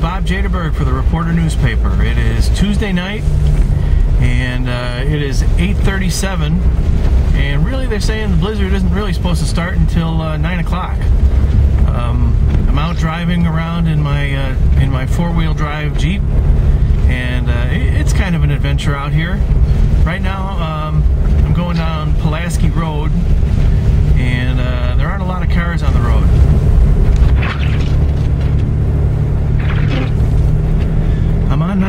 Bob Jaderberg for the Reporter newspaper. It is Tuesday night, and it is 8:37, and really they're saying the blizzard isn't really supposed to start until 9 o'clock. I'm out driving around in my four-wheel drive Jeep, and it's kind of an adventure out here. Right now, I'm going down Pulaski Road, and there aren't a lot of cars on the road. I'm on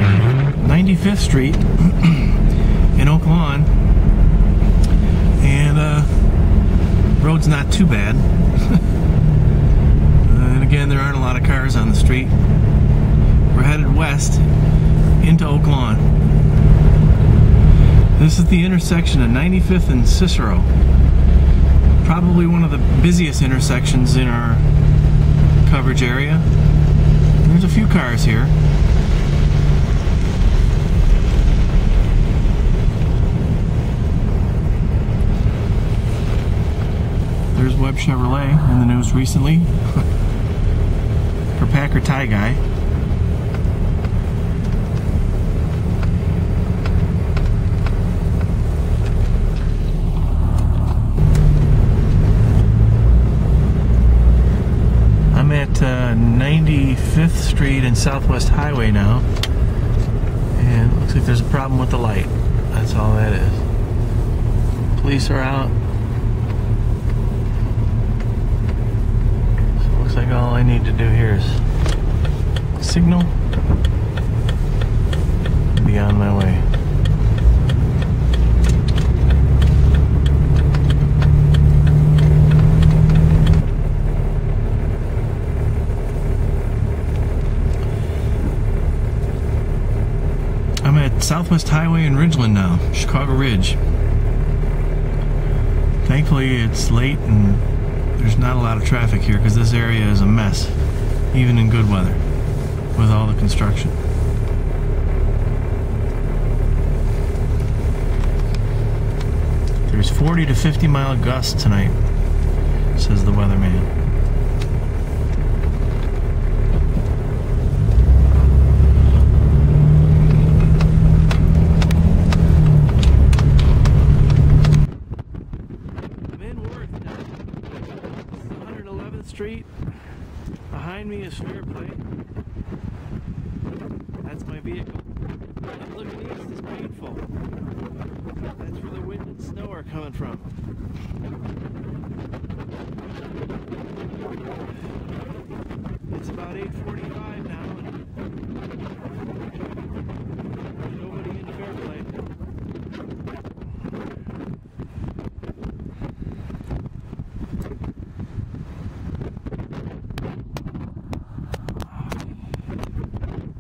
95th Street in Oak Lawn, and road's not too bad. And again, there aren't a lot of cars on the street. We're headed west into Oak Lawn. This is the intersection of 95th and Cicero. Probably one of the busiest intersections in our coverage area. There's a few cars here. There's Webb Chevrolet in the news recently for Packer tie guy. I'm at 95th Street and Southwest Highway now, and it looks like there's a problem with the light. That's all that is. Police are out. Looks like all I need to do here is signal, be on my way. I'm at Southwest Highway in Ridgeland now, Chicago Ridge. Thankfully it's late and there's not a lot of traffic here because this area is a mess, even in good weather, with all the construction. There's 40 to 50 mile gusts tonight, says the weatherman. Street. Behind me is Fairplay. That's my vehicle. And looking east is painful. That's where the wind and snow are coming from. It's about 8:45.